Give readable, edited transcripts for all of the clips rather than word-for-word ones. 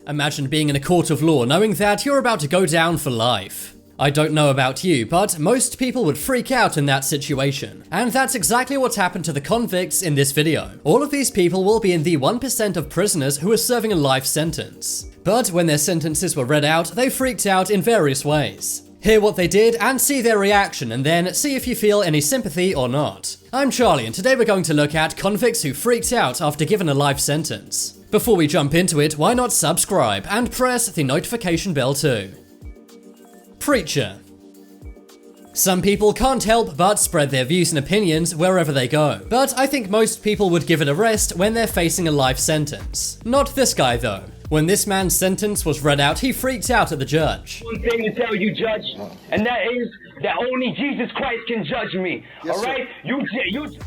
Imagine being in a court of law knowing that you're about to go down for life. I don't know about you, but most people would freak out in that situation. And that's exactly what happened to the convicts in this video. All of these people will be in the 1% of prisoners who are serving a life sentence. But when their sentences were read out, they freaked out in various ways. Hear what they did and see their reaction, and then see if you feel any sympathy or not. I'm Charlie, and today we're going to look at convicts who freaked out after given a life sentence. Before we jump into it, why not subscribe and press the notification bell too. Preacher. Some people can't help but spread their views and opinions wherever they go, but I think most people would give it a rest when they're facing a life sentence. Not this guy though. When this man's sentence was read out, he freaked out at the judge. One thing to tell you, Judge, and that is that only Jesus Christ can judge me. Yes, all right?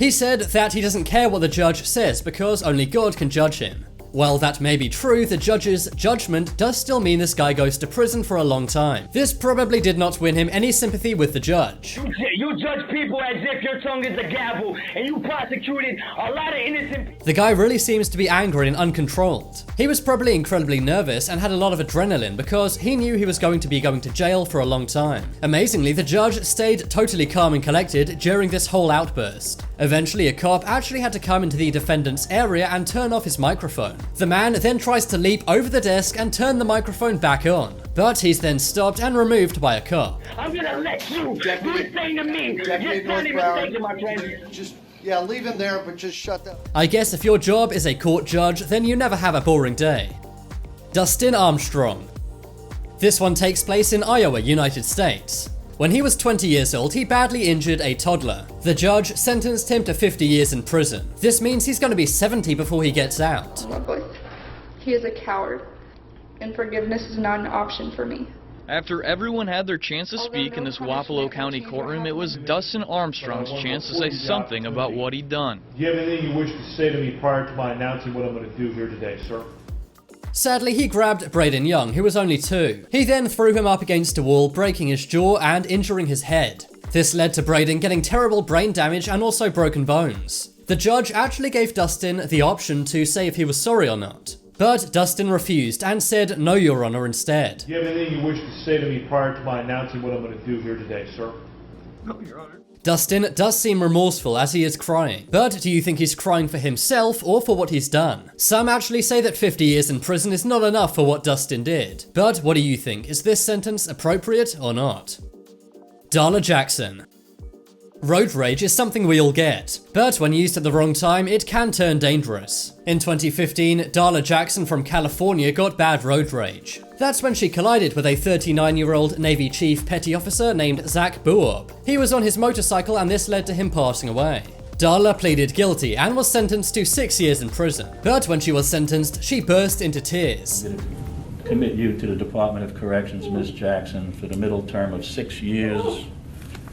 He said that he doesn't care what the judge says because only God can judge him. While that may be true, the judge's judgment does still mean this guy goes to prison for a long time. This probably did not win him any sympathy with the judge. You judge people as if your tongue is a gavel, and you prosecuted a lot of innocent people. The guy really seems to be angry and uncontrolled. He was probably incredibly nervous and had a lot of adrenaline because he knew he was going to be going to jail for a long time. Amazingly, the judge stayed totally calm and collected during this whole outburst. Eventually, a cop actually had to come into the defendant's area and turn off his microphone. The man then tries to leap over the desk and turn the microphone back on, but he's then stopped and removed by a cop. I'm gonna let you do the same to me. Just not even thinking, my friend. Yeah, leave him there, but just shut up. I guess if your job is a court judge, then you never have a boring day. DUSTIN Armstrong. This one takes place in Iowa, United States. When he was 20 years old, he badly injured a toddler. The judge sentenced him to 50 years in prison. This means he's going to be 70 before he gets out. My boy, he is a coward, and forgiveness is not an option for me. After everyone had their chance to speak in this Wapello County courtroom, it was Dustin Armstrong's chance to say something about what he'd done. Do you have anything you wish to say to me prior to my announcing what I'm going to do here today, sir? Sadly, he grabbed Braden Young, who was only 2. He then threw him up against a wall, breaking his jaw and injuring his head. This led to Braden getting terrible brain damage and also broken bones. The judge actually gave Dustin the option to say if he was sorry or not. But Dustin refused and said no, Your Honor, instead. Do you have anything you wish to say to me prior to my announcing what I'm going to do here today, sir? No, Your Honor. Dustin does seem remorseful as he is crying, but do you think he's crying for himself or for what he's done? Some actually say that 50 years in prison is not enough for what Dustin did. But what do you think? Is this sentence appropriate or not? Darla Jackson. Road rage is something we all get, but when used at the wrong time, it can turn dangerous. In 2015, Darla Jackson from California got bad road rage. That's when she collided with a 39-year-old Navy Chief Petty Officer named Zach Buob. He was on his motorcycle and this led to him passing away. Darla pleaded guilty and was sentenced to 6 years in prison. But when she was sentenced, she burst into tears. I'm going to commit you to the Department of Corrections, Ms. Jackson, for the middle term of 6 years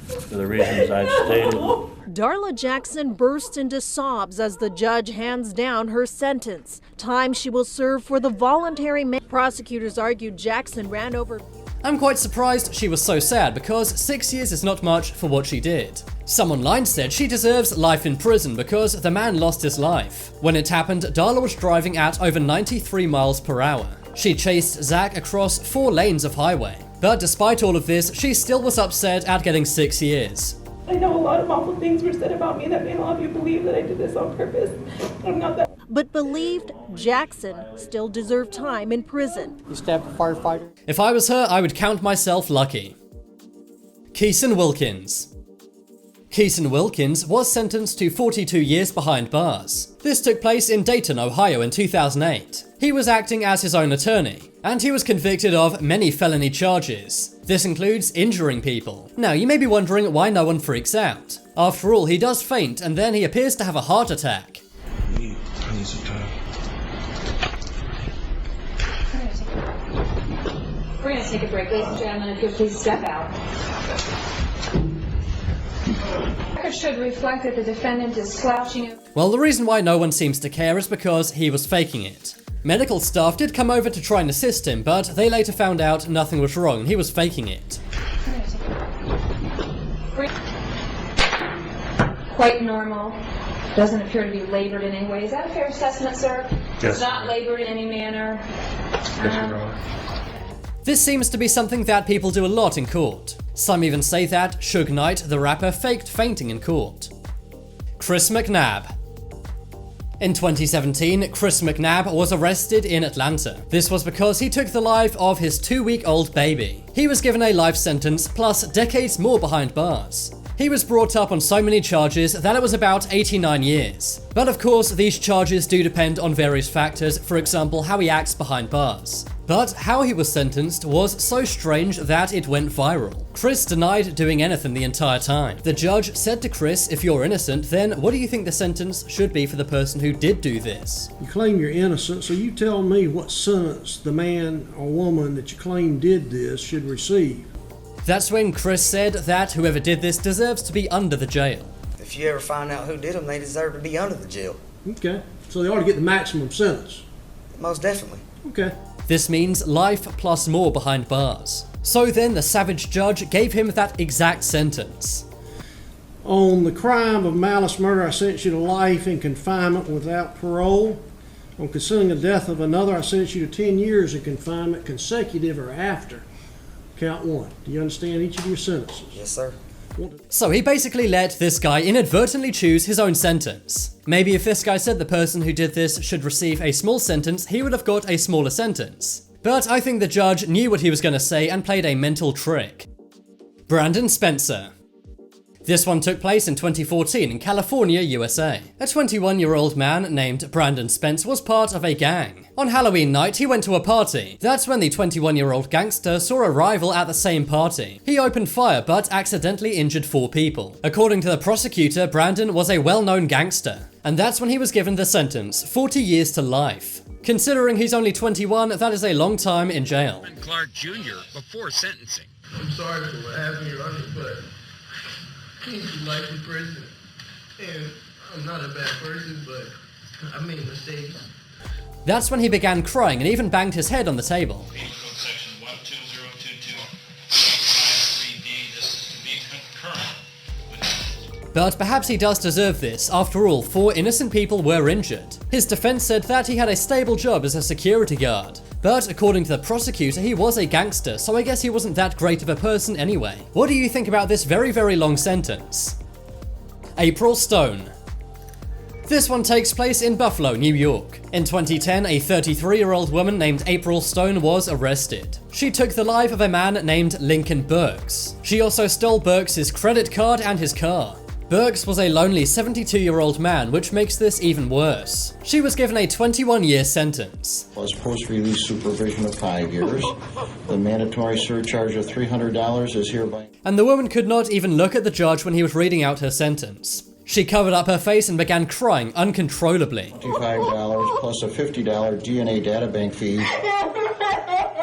for the reasons I've stated. Darla Jackson burst into sobs as the judge hands down her sentence. Time she will serve for the voluntary prosecutors argued Jackson ran over. I'm quite surprised she was so sad because 6 years is not much for what she did. Some online said she deserves life in prison because the man lost his life. When it happened, Darla was driving at over 93 miles per hour. She chased Zach across 4 lanes of highway. But despite all of this, she still was upset at getting 6 years. I know a lot of awful things were said about me that made a lot of you believe that I did this on purpose. I'm not that. But believed Jackson still deserved time in prison. You stabbed a firefighter? If I was her, I would count myself lucky. KEISON Wilkins. KEISON Wilkins was sentenced to 42 years behind bars. This took place in Dayton, Ohio in 2008. He was acting as his own attorney, and he was convicted of many felony charges. This includes injuring people. Now, you may be wondering why no one freaks out. After all, he does faint, and then he appears to have a heart attack. We're going to take a break, ladies and gentlemen. If you'll please step out. The record should reflect that the defendant is slouching. Well, the reason why no one seems to care is because he was faking it. Medical staff did come over to try and assist him, but they later found out nothing was wrong and he was faking it. Quite normal. Doesn't appear to be labored in any way. Is that a fair assessment, sir? Yes. Not labored in any manner. This seems to be something that people do a lot in court. Some even say that Suge Knight, the rapper, faked fainting in court. Chris McNabb. In 2017, Chris McNabb was arrested in Atlanta. This was because he took the life of his 2-week-old baby. He was given a life sentence plus decades more behind bars. He was brought up on so many charges that it was about 89 years. But of course, these charges do depend on various factors, for example, how he acts behind bars. But how he was sentenced was so strange that it went viral. Chris denied doing anything the entire time. The judge said to Chris, if you're innocent, then what do you think the sentence should be for the person who did do this? You claim you're innocent, so you tell me what sentence the man or woman that you claim did this should receive. That's when Chris said that whoever did this deserves to be under the jail. If you ever find out who did them, they deserve to be under the jail. Okay, so they ought to get the maximum sentence. Most definitely. Okay. This means life plus more behind bars. So then the savage judge gave him that exact sentence. On the crime of malice murder, I sentence you to life in confinement without parole. On concealing the death of another, I sentence you to 10 years in confinement consecutive or after. Count one. Do you understand each of your sentences? Yes, sir. So he basically let this guy inadvertently choose his own sentence. Maybe if this guy said the person who did this should receive a small sentence, he would have got a smaller sentence. But I think the judge knew what he was going to say and played a mental trick. Brandon Spencer. This one took place in 2014 in California, USA. A 21-year-old man named Brandon Spence was part of a gang. On Halloween night, he went to a party. That's when the 21-year-old gangster saw a rival at the same party. He opened fire but accidentally injured 4 people. According to the prosecutor, Brandon was a well-known gangster. And that's when he was given the sentence, 40 years to life. Considering he's only 21, that is a long time in jail. Clark Jr. before sentencing. I'm sorry for what happened, Your Honor, but he's life in prison, and I'm not a bad person, but I made mistakes. That's when he began crying and even banged his head on the table. Section 12022, 3D, this is to be concurrent. But perhaps he does deserve this. After all, 4 innocent people were injured. His defense said that he had a stable job as a security guard. But according to the prosecutor, he was a gangster, so I guess he wasn't that great of a person anyway. What do you think about this very, very long sentence? April Stone. This one takes place in Buffalo, New York. In 2010, a 33-year-old woman named April Stone was arrested. She took the life of a man named Lincoln Burks. She also stole Burks' credit card and his car. Burks was a lonely 72-year-old man, which makes this even worse. She was given a 21-year sentence. Plus post-release supervision of 5 years. The mandatory surcharge of $300 is hereby... And the woman could not even look at the judge when he was reading out her sentence. She covered up her face and began crying uncontrollably. $25 plus a $50 DNA databank fee.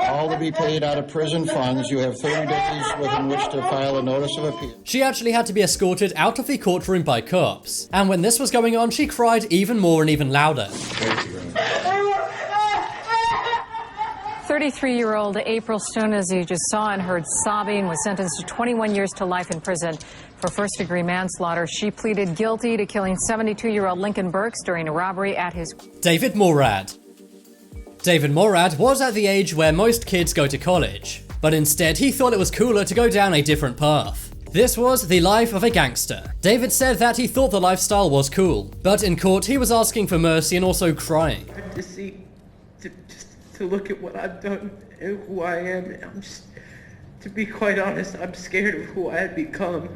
All to be paid out of prison funds. You have 30 days within which to file a notice of appeal. She actually had to be escorted out of the courtroom by cops. And when this was going on, she cried even more and even louder. 33-year-old April Stone, as you just saw and heard sobbing, was sentenced to 21 years to life in prison for first-degree manslaughter. She pleaded guilty to killing 72-year-old Lincoln Burks during a robbery at his... David Morad. David Morad was at the age where most kids go to college, but instead he thought it was cooler to go down a different path. This was the life of a gangster. David said that he thought the lifestyle was cool, but in court he was asking for mercy and also crying. To look at what I've done and who I am, to be quite honest, I'm scared of who I had become.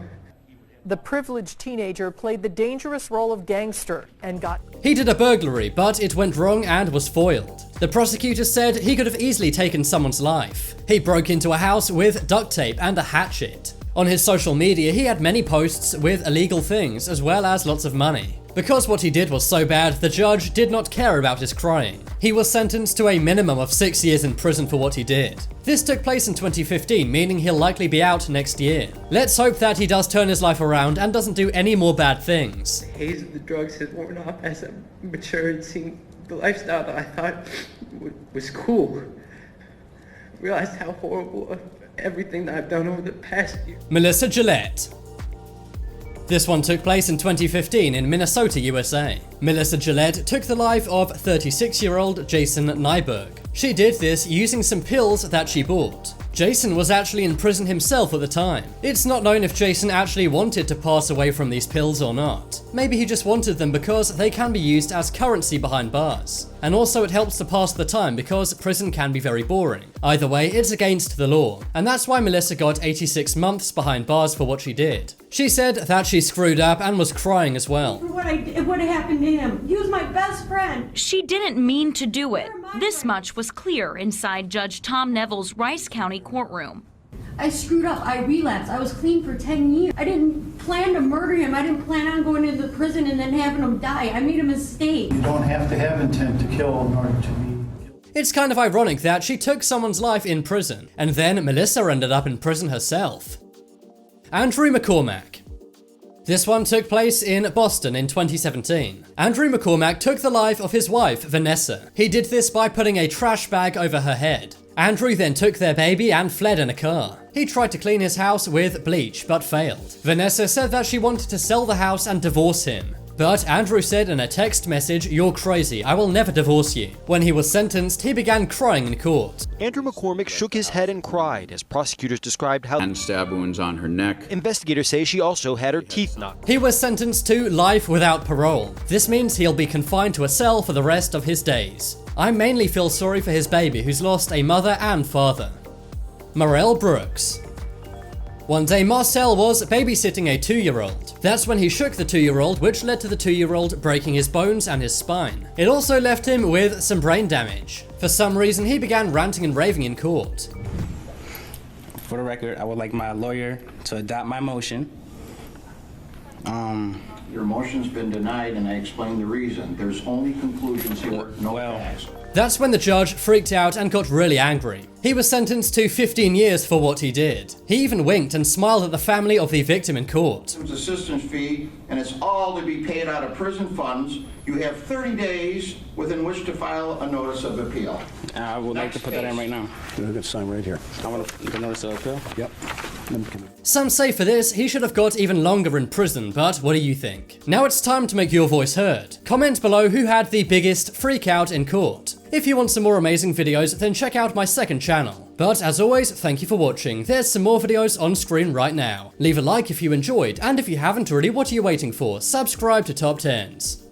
The privileged teenager played the dangerous role of gangster and got... He did a burglary, but it went wrong and was foiled. The prosecutor said he could have easily taken someone's life. He broke into a house with duct tape and a hatchet. On his social media, he had many posts with illegal things, as well as lots of money. Because what he did was so bad, the judge did not care about his crying. He was sentenced to a minimum of 6 years in prison for what he did. This took place in 2015, meaning he'll likely be out next year. Let's hope that he does turn his life around and doesn't do any more bad things. The haze of the drugs has worn off as I matured, seeing the lifestyle that I thought was cool. I realized how horrible everything that I've done over the past year. Melissa Gillette. This one took place in 2015 in Minnesota, USA. Melissa Gillette took the life of 36-year-old Jason Nyberg. She did this using some pills that she bought. Jason was actually in prison himself at the time. It's not known if Jason actually wanted to pass away from these pills or not. Maybe he just wanted them because they can be used as currency behind bars. And also it helps to pass the time because prison can be very boring. Either way, it's against the law. And that's why Melissa got 86 months behind bars for what she did. She said that she screwed up and was crying as well. For what happened to him. He was my best friend. She didn't mean to do it. This much was clear inside Judge Tom Neville's Rice County courtroom. I screwed up. I relapsed. I was clean for 10 years. I didn't plan to murder him. I didn't plan on going into the prison and then having him die. I made a mistake. You don't have to have intent to kill in order to be. It's kind of ironic that she took someone's life in prison, and then Melissa ended up in prison herself. Andrew McCormack. This one took place in Boston in 2017. Andrew McCormack took the life of his wife, Vanessa. He did this by putting a trash bag over her head. Andrew then took their baby and fled in a car. He tried to clean his house with bleach, but failed. Vanessa said that she wanted to sell the house and divorce him. But Andrew said in a text message, "You're crazy, I will never divorce you." When he was sentenced, he began crying in court. Andrew McCormack shook his head and cried as prosecutors described how and stab wounds on her neck. Investigators say she also had her teeth knocked. He was sentenced to life without parole. This means he'll be confined to a cell for the rest of his days. I mainly feel sorry for his baby who's lost a mother and father. Morel Brooks. One day Marcel was babysitting a 2-year-old. That's when he shook the 2-year-old, which led to the 2-year-old breaking his bones and his spine. It also left him with some brain damage. For some reason, he began ranting and raving in court. For the record, I would like my lawyer to adopt my motion. Your motion's been denied, and I explained the reason. There's only conclusions here, no facts. That's when the judge freaked out and got really angry. He was sentenced to 15 years for what he did. He even winked and smiled at the family of the victim in court. It's assistance fee, and it's all to be paid out of prison funds. You have 30 days within which to file a notice of appeal. I would like to put that in right now. You're going to sign right here. I want the notice of appeal? Yep. Some say for this, he should have got even longer in prison, but what do you think? Now it's time to make your voice heard. Comment below who had the biggest freak out in court. If you want some more amazing videos, then check out my second channel. But as always, thank you for watching. There's some more videos on screen right now. Leave a like if you enjoyed, and if you haven't already, what are you waiting for? Subscribe to Top 10s.